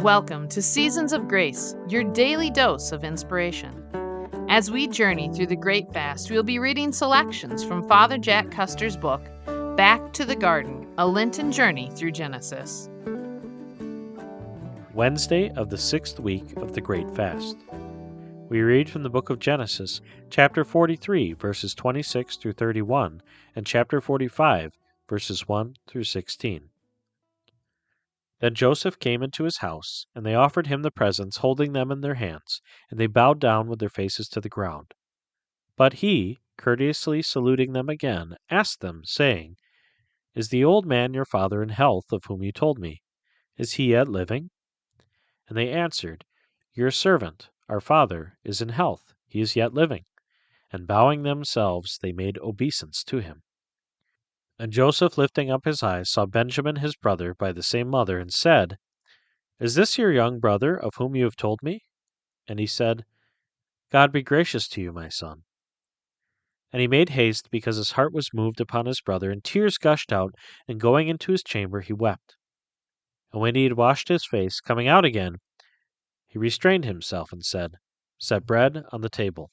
Welcome to Seasons of Grace, your daily dose of inspiration. As we journey through the Great Fast, we'll be reading selections from Father Jack Custer's book, Back to the Garden, a Lenten Journey Through Genesis. Wednesday of the 6th week of the Great Fast. We read from the book of Genesis, chapter 43, verses 26 through 31, and chapter 45, verses 1 through 16. Then Joseph came into his house, and they offered him the presents, holding them in their hands, and they bowed down with their faces to the ground. But he, courteously saluting them again, asked them, saying, "Is the old man your father in health, of whom you told me? Is he yet living?" And they answered, "Your servant, our father, is in health, he is yet living." And bowing themselves, they made obeisance to him. And Joseph, lifting up his eyes, saw Benjamin his brother by the same mother, and said, "Is this your young brother, of whom you have told me?" And he said, "God be gracious to you, my son." And he made haste, because his heart was moved upon his brother, and tears gushed out, and going into his chamber he wept. And when he had washed his face, coming out again, he restrained himself, and said, "Set bread on the table."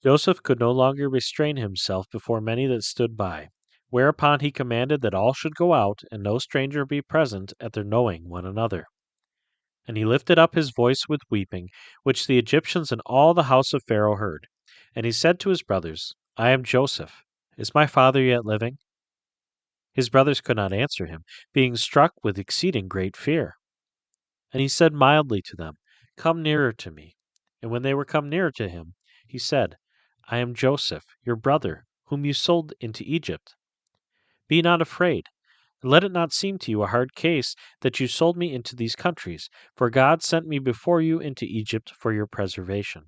Joseph could no longer restrain himself before many that stood by, whereupon he commanded that all should go out, and no stranger be present at their knowing one another. And he lifted up his voice with weeping, which the Egyptians and all the house of Pharaoh heard. And he said to his brothers, "I am Joseph. Is my father yet living?" His brothers could not answer him, being struck with exceeding great fear. And he said mildly to them, "Come nearer to me." And when they were come nearer to him, he said, "I am Joseph, your brother, whom you sold into Egypt. Be not afraid, and let it not seem to you a hard case that you sold me into these countries, for God sent me before you into Egypt for your preservation.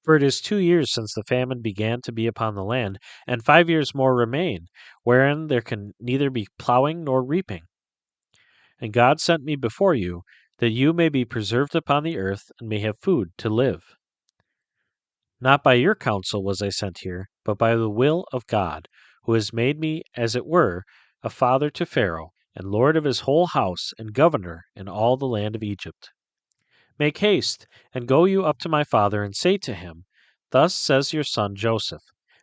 For it is 2 years since the famine began to be upon the land, and 5 years more remain, wherein there can neither be plowing nor reaping. And God sent me before you, that you may be preserved upon the earth, and may have food to live. Not by your counsel was I sent here, but by the will of God, who has made me, as it were, a father to Pharaoh, and lord of his whole house, and governor in all the land of Egypt. Make haste, and go you up to my father, and say to him, Thus says your son Joseph,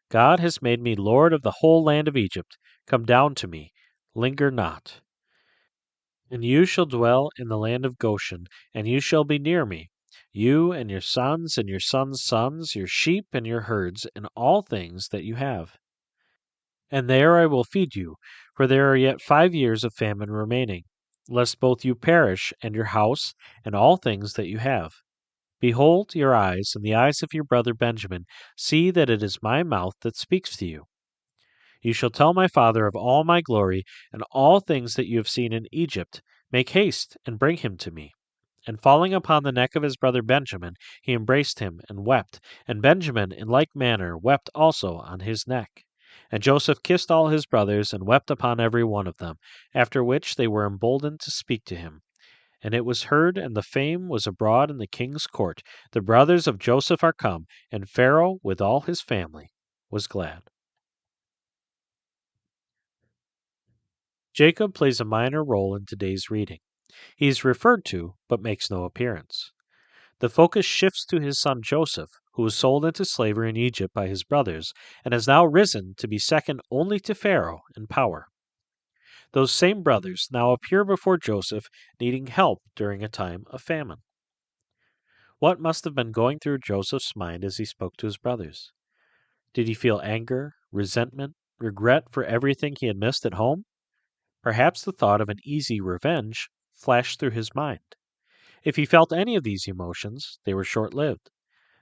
God has made me lord of the whole land of Egypt. Come down to me, linger not. And you shall dwell in the land of Goshen, and you shall be near me, you and your sons and your sons' sons, your sheep and your herds, and all things that you have. And there I will feed you, for there are yet 5 years of famine remaining, lest both you perish, and your house, and all things that you have. Behold, your eyes and the eyes of your brother Benjamin see that it is my mouth that speaks to you. You shall tell my father of all my glory, and all things that you have seen in Egypt. Make haste, and bring him to me. And falling upon the neck of his brother Benjamin, he embraced him, and wept. And Benjamin in like manner wept also on his neck. And Joseph kissed all his brothers, and wept upon every one of them, after which they were emboldened to speak to him. And it was heard, and the fame was abroad in the king's court, the brothers of Joseph are come, and Pharaoh with all his family was glad. Jacob plays a minor role in today's reading. He is referred to, but makes no appearance. The focus shifts to his son Joseph, who was sold into slavery in Egypt by his brothers, and has now risen to be second only to Pharaoh in power. Those same brothers now appear before Joseph, needing help during a time of famine. What must have been going through Joseph's mind as he spoke to his brothers? Did he feel anger, resentment, regret for everything he had missed at home? Perhaps the thought of an easy revenge flashed through his mind. If he felt any of these emotions, they were short-lived.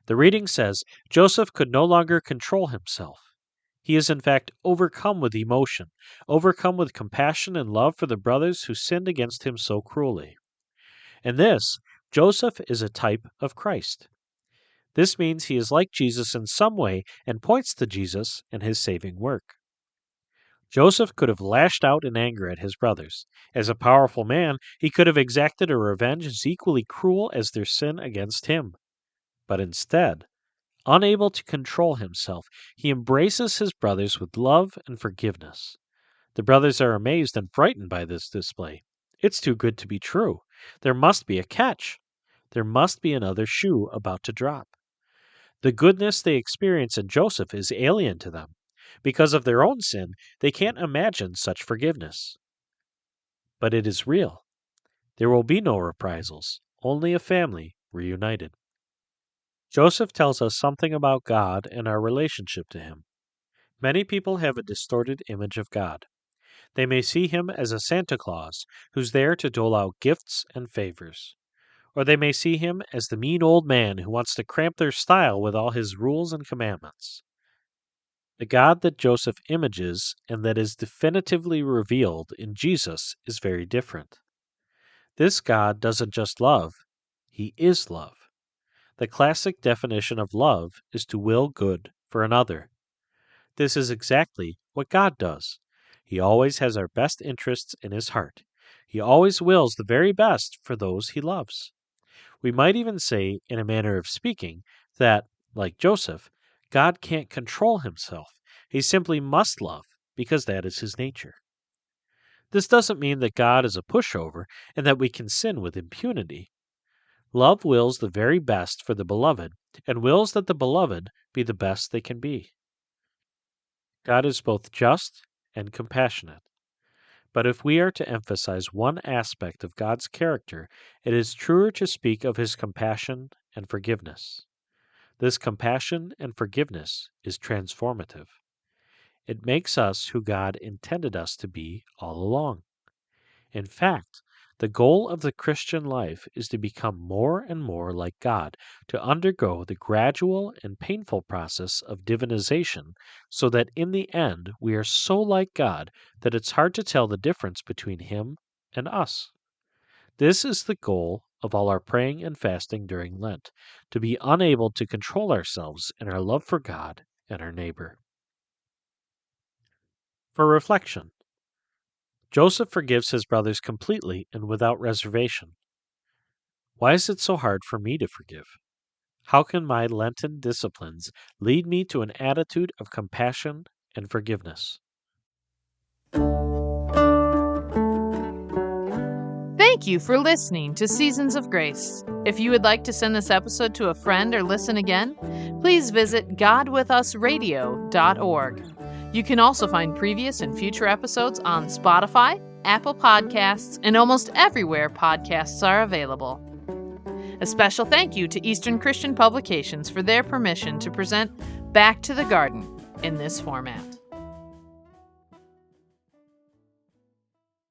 The reading says Joseph could no longer control himself. He is in fact overcome with emotion, overcome with compassion and love for the brothers who sinned against him so cruelly. In this, Joseph is a type of Christ. This means he is like Jesus in some way and points to Jesus and his saving work. Joseph could have lashed out in anger at his brothers. As a powerful man, he could have exacted a revenge as equally cruel as their sin against him. But instead, unable to control himself, he embraces his brothers with love and forgiveness. The brothers are amazed and frightened by this display. It's too good to be true. There must be a catch. There must be another shoe about to drop. The goodness they experience in Joseph is alien to them. Because of their own sin, they can't imagine such forgiveness. But it is real. There will be no reprisals, only a family reunited. Joseph tells us something about God and our relationship to Him. Many people have a distorted image of God. They may see Him as a Santa Claus who's there to dole out gifts and favors. Or they may see Him as the mean old man who wants to cramp their style with all His rules and commandments. The God that Joseph images and that is definitively revealed in Jesus is very different. This God doesn't just love, He is love. The classic definition of love is to will good for another. This is exactly what God does. He always has our best interests in His heart. He always wills the very best for those He loves. We might even say, in a manner of speaking, that, like Joseph, God can't control Himself. He simply must love, because that is His nature. This doesn't mean that God is a pushover and that we can sin with impunity. Love wills the very best for the beloved, and wills that the beloved be the best they can be. God is both just and compassionate. But if we are to emphasize one aspect of God's character, it is truer to speak of His compassion and forgiveness. This compassion and forgiveness is transformative. It makes us who God intended us to be all along. In fact, the goal of the Christian life is to become more and more like God, to undergo the gradual and painful process of divinization, so that in the end we are so like God that it's hard to tell the difference between Him and us. This is the goal of all our praying and fasting during Lent, to be unable to control ourselves in our love for God and our neighbor. For reflection, Joseph forgives his brothers completely and without reservation. Why is it so hard for me to forgive? How can my Lenten disciplines lead me to an attitude of compassion and forgiveness? Thank you for listening to Seasons of Grace. If you would like to send this episode to a friend or listen again, please visit godwithusradio.org. You can also find previous and future episodes on Spotify, Apple Podcasts, and almost everywhere podcasts are available. A special thank you to Eastern Christian Publications for their permission to present Back to the Garden in this format.